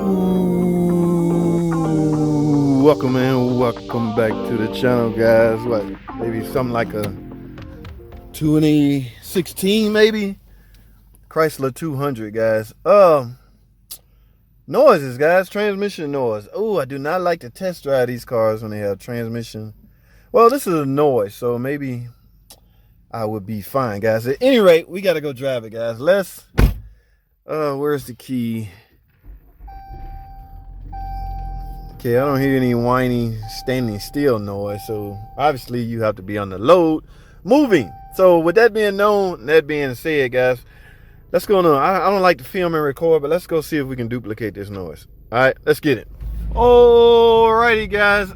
Ooh, welcome in, welcome back to the channel, guys. What, maybe something like a 2016, maybe Chrysler 200, guys. Noises, guys, transmission noise. Oh, I do not like to test drive these cars when they have transmission. Well, this is a noise, so maybe I would be fine, guys. At any rate, we got to go drive it, guys. Where's the key? Okay, I don't hear any whiny standing still noise, so obviously you have to be on the load moving. So with that being known, that being said, guys, let's go on. I don't like to film and record, but let's go see if we can duplicate this noise. All right, let's get it. Alrighty, guys,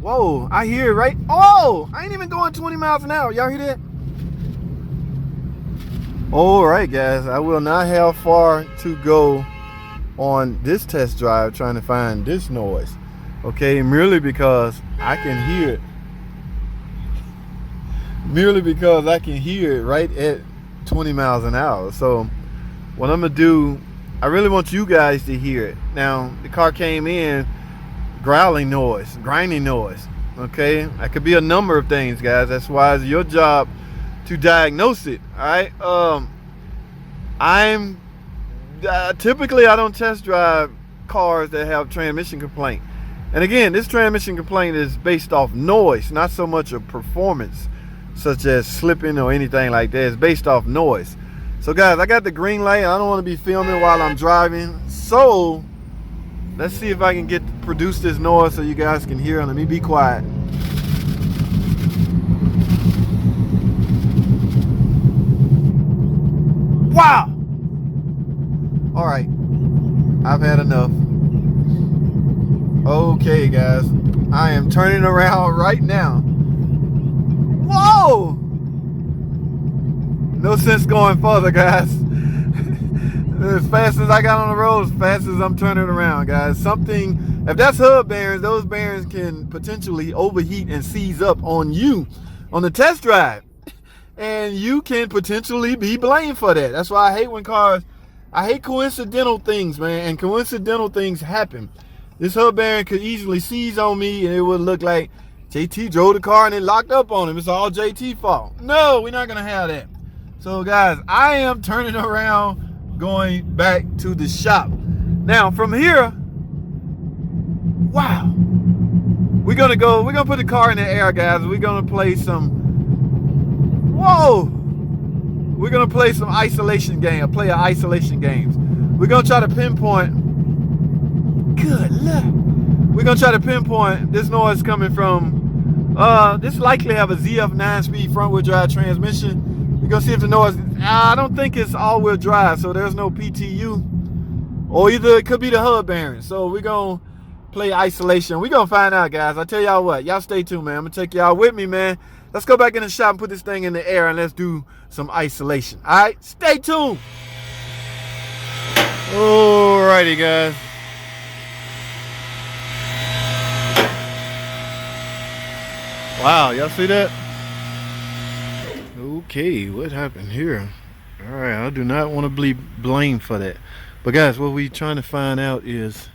whoa, I hear it, right? Oh, I ain't even going 20 miles an hour. Y'all hear that? All right, guys, I will not have far to go on this test drive trying to find this noise, okay, merely because I can hear it right at 20 miles an hour. So what I'm gonna do, I really want you guys to hear it. Now the car came in growling noise, grinding noise, okay. That could be a number of things, guys. That's why it's your job to diagnose it. All right, typically I don't test drive cars that have transmission complaint. And again, this transmission complaint is based off noise, not so much of performance such as slipping or anything like that. It's based off noise. So guys, I got the green light. I don't want to be filming while I'm driving, so let's see if I can produce this noise so you guys can hear. Let me be quiet. Wow. All right, I've had enough. Okay, guys, I am turning around right now. Whoa! No sense going further, guys. As fast as I got on the road, as fast as I'm turning around, guys. If that's hub bearings, those bearings can potentially overheat and seize up on you on the test drive. And you can potentially be blamed for that. That's why I hate coincidental things, man, and coincidental things happen. This hub bearing could easily seize on me, and it would look like JT drove the car and it locked up on him. It's all JT fault. No, we're not gonna have that. So guys, I am turning around, going back to the shop. Now from here, wow, we're gonna put the car in the air, guys. We're gonna play some, we're gonna play some isolation game, play an isolation games. We're gonna try to pinpoint, good luck. We're gonna try to pinpoint this noise coming from, this likely have a ZF 9-speed front wheel drive transmission. We're gonna see if the noise, I don't think it's all wheel drive, so there's no PTU, or either it could be the hub bearing. So we're gonna play isolation. We're gonna find out, guys. I tell y'all what, y'all stay tuned, man. I'm gonna take y'all with me, man. Let's go back in the shop and put this thing in the air and let's do some isolation. All right, stay tuned. Alrighty, guys. Wow, y'all see that? Okay, what happened here? All right, I do not want to be blamed for that. But guys, what we trying to find out is,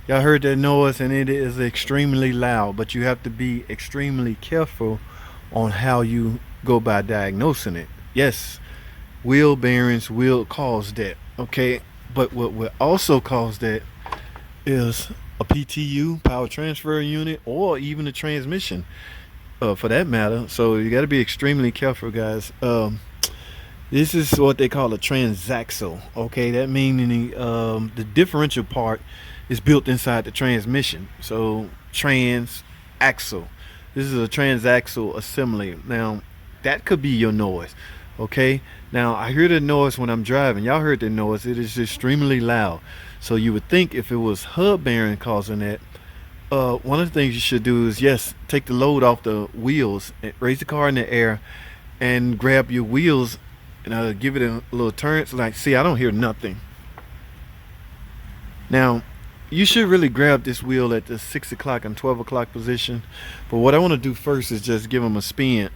y'all heard that noise and it is extremely loud, but you have to be extremely careful on how you go by diagnosing it. Yes, wheel bearings will cause that, okay, but what will also cause that is a PTU, power transfer unit, or even a transmission, for that matter. So you got to be extremely careful, guys. This is what they call a transaxle, okay. That meaning the differential part is built inside the transmission. So transaxle, this is a transaxle assembly. Now that could be your noise, okay. Now I hear the noise when I'm driving. Y'all heard the noise. It is extremely loud. So you would think if it was hub bearing causing that, one of the things you should do is, yes, take the load off the wheels, raise the car in the air and grab your wheels and give it a little turn. It's like, see, I don't hear nothing. Now you should really grab this wheel at the 6 o'clock and 12 o'clock position, but what I want to do first is just give them a spin.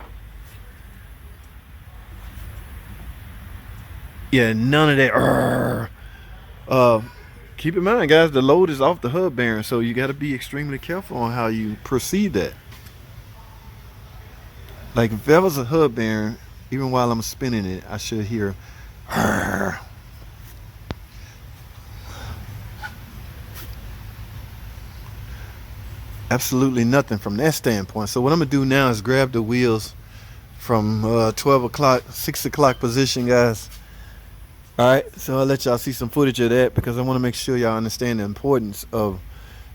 Yeah, none of that. keep in mind, guys, the load is off the hub bearing, so you got to be extremely careful on how you proceed that. Like if there was a hub bearing, even while I'm spinning it, I should hear. Absolutely nothing from that standpoint. So what I'm gonna do now is grab the wheels from 12 o'clock, 6 o'clock position, guys. All right, so I'll let y'all see some footage of that because I want to make sure y'all understand the importance of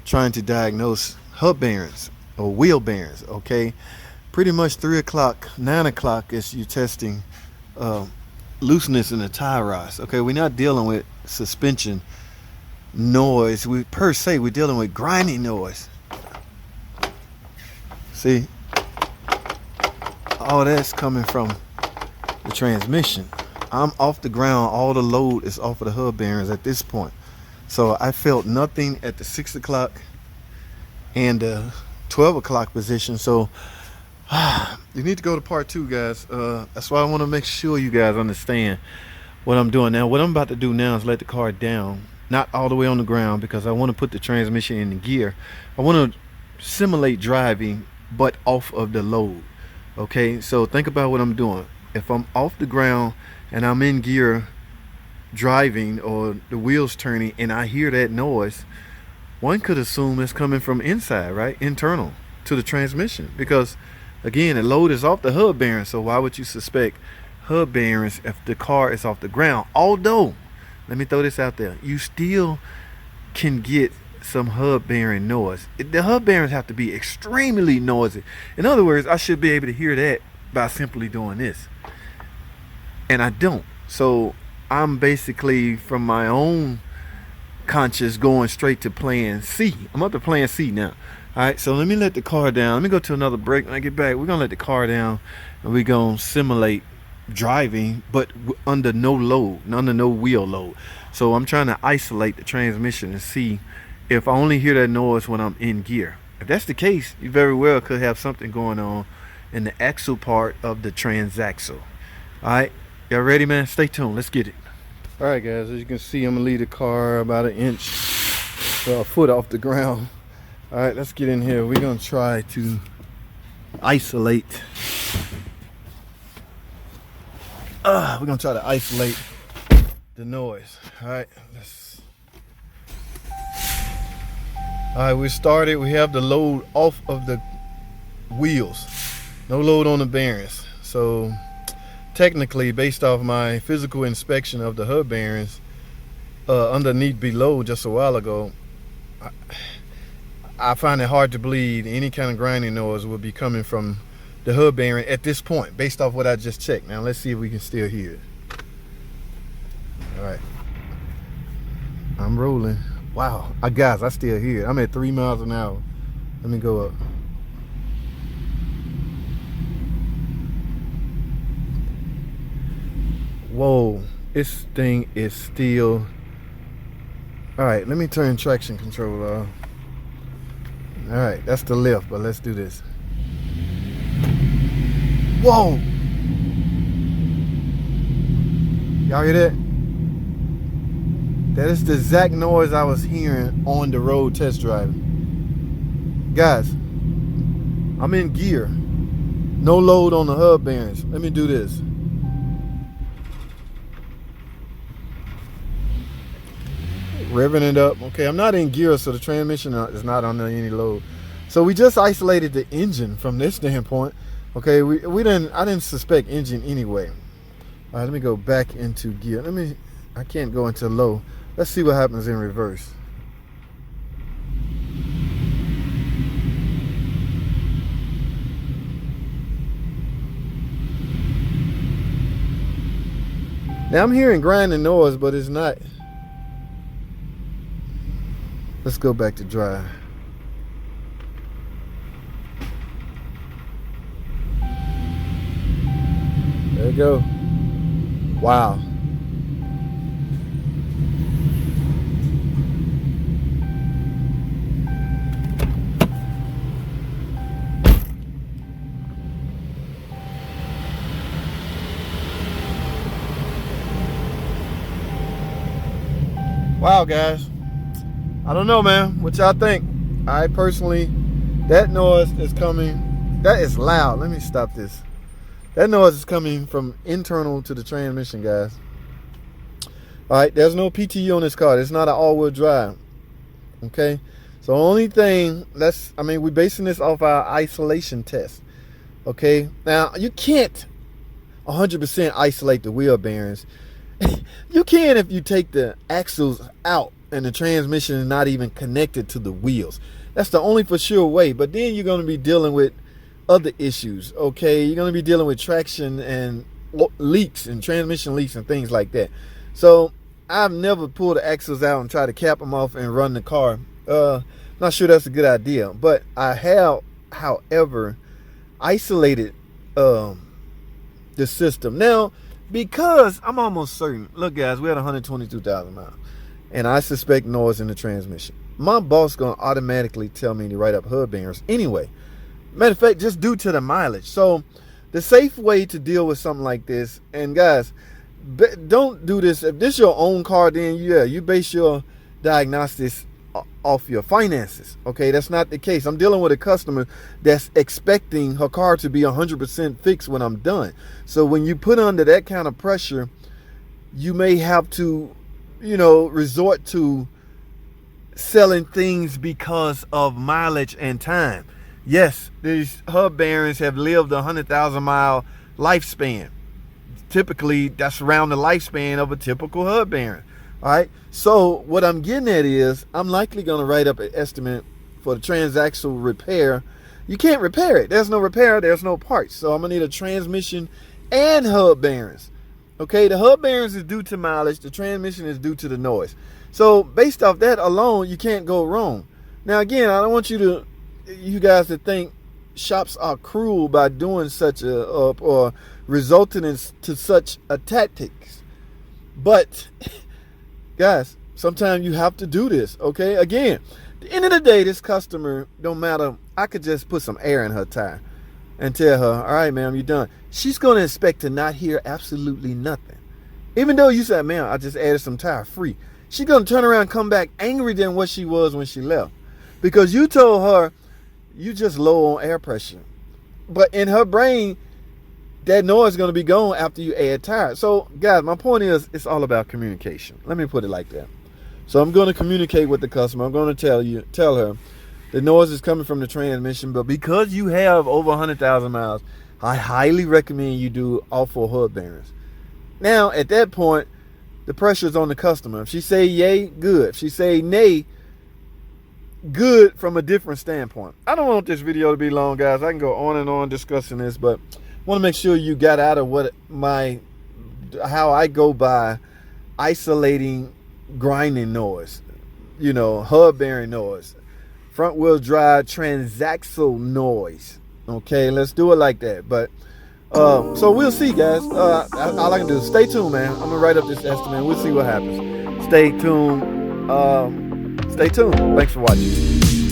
trying to diagnose hub bearings or wheel bearings. Okay, pretty much 3 o'clock, 9 o'clock is you testing looseness in the tie rods. Okay, we're not dealing with suspension noise. We're dealing with grinding noise. See, all that's coming from the transmission. I'm off the ground. All the load is off of the hub bearings at this point. So I felt nothing at the 6 o'clock and 12 o'clock position. So you need to go to part 2, guys. That's why I want to make sure you guys understand what I'm doing now. What I'm about to do now is let the car down, not all the way on the ground, because I want to put the transmission in the gear. I want to simulate driving but off of the load. Okay, so think about what I'm doing. If I'm off the ground and I'm in gear driving or the wheels turning and I hear that noise, one could assume it's coming from inside, right? Internal to the transmission, because again, the load is off the hub bearing. So why would you suspect hub bearings if the car is off the ground? Although, let me throw this out there, you still can get some hub bearing noise. The hub bearings have to be extremely noisy. In other words, I should be able to hear that by simply doing this, and I don't. So I'm basically, from my own conscious, going straight to plan C. I'm up to plan C now. All right, so let me let the car down. Let me go to another break. When I get back, we're gonna let the car down and we're gonna simulate driving, but under no load, under no wheel load. So I'm trying to isolate the transmission and see if I only hear that noise when I'm in gear. If that's the case, you very well could have something going on in the axle part of the transaxle. All right, y'all ready, man? Stay tuned. Let's get it. All right, guys, as you can see, I'm gonna leave the car about an inch or a foot off the ground. All right, let's get in here. We're gonna try to isolate. We're gonna try to isolate the noise. All right, all right, we started. We have the load off of the wheels, no load on the bearings. So technically, based off my physical inspection of the hub bearings underneath below just a while ago, I find it hard to believe any kind of grinding noise will be coming from the hub bearing at this point, based off what I just checked. Now let's see if we can still hear it. All right, I'm rolling. Wow, guys, I still hear it. I'm at 3 miles an hour. Let me go up. Whoa, this thing is still. All right, let me turn traction control off. All right, that's the lift, but let's do this. Whoa! Y'all hear that? That is the exact noise I was hearing on the road test driving. Guys, I'm in gear. No load on the hub bearings. Let me do this. Revving it up. Okay, I'm not in gear, so the transmission is not under any load. So we just isolated the engine from this standpoint. Okay, I didn't suspect engine anyway. All right, let me go back into gear. I can't go into low. Let's see what happens in reverse. Now I'm hearing grinding noise, but it's not. Let's go back to drive. There you go. Wow. Wow, guys. I don't know, man. What y'all think? I personally, that noise is coming. That is loud. Let me stop this. That noise is coming from internal to the transmission, guys. All right, there's no PTU on this car. It's not an all-wheel drive. Okay, so only thing we're basing this off our isolation test. Okay, now you can't 100% isolate the wheel bearings. You can if you take the axles out and the transmission is not even connected to the wheels. That's the only for sure way. But then you're going to be dealing with other issues. Okay, you're going to be dealing with traction and leaks and transmission leaks and things like that. So I've never pulled the axles out and tried to cap them off and run the car. Not sure that's a good idea, but I have, however, isolated the system. Now, because I'm almost certain, look guys, we had 122,000 miles, and I suspect noise in the transmission. My boss gonna automatically tell me to write up hub bearings anyway. Matter of fact, just due to the mileage. So the safe way to deal with something like this, and guys, don't do this. If this is your own car, then yeah, you base your diagnostics off your finances. Okay, that's not the case. I'm dealing with a customer that's expecting her car to be 100% fixed when I'm done. So when you put under that kind of pressure, you may have to, resort to selling things because of mileage and time. Yes, these hub bearings have lived a 100,000 mile lifespan. Typically, that's around the lifespan of a typical hub bearing. All right, so what I'm getting at is I'm likely going to write up an estimate for the transaxle repair. You can't repair it. There's no repair. There's no parts. So I'm going to need a transmission and hub bearings. Okay, the hub bearings is due to mileage. The transmission is due to the noise. So based off that alone, you can't go wrong. Now, again, I don't want you guys to think shops are cruel by doing such or resulting into such a tactics. But guys, sometimes you have to do this, okay? Again, at the end of the day, this customer, don't matter, I could just put some air in her tire and tell her, all right, ma'am, you're done. She's going to expect to not hear absolutely nothing. Even though you said, ma'am, I just added some tire free. She's going to turn around and come back angry than what she was when she left. Because you told her you just low on air pressure. But in her brain, that noise is going to be gone after you add tire. So, guys, my point is it's all about communication. Let me put it like that. So I'm going to communicate with the customer. I'm going to tell her the noise is coming from the transmission, but because you have over 100,000 miles, I highly recommend you do all 4 hub bearings. Now, at that point, the pressure is on the customer. If she say yay, good. If she say nay, good from a different standpoint. I don't want this video to be long, guys. I can go on and on discussing this, but I want to make sure you got out of how I go by isolating grinding noise, hub bearing noise, front wheel drive transaxle noise. Okay, let's do it like that. But so we'll see, guys. All I can do is stay tuned, man. I'm gonna write up this estimate. We'll see what happens. Stay tuned. Stay tuned. Thanks for watching.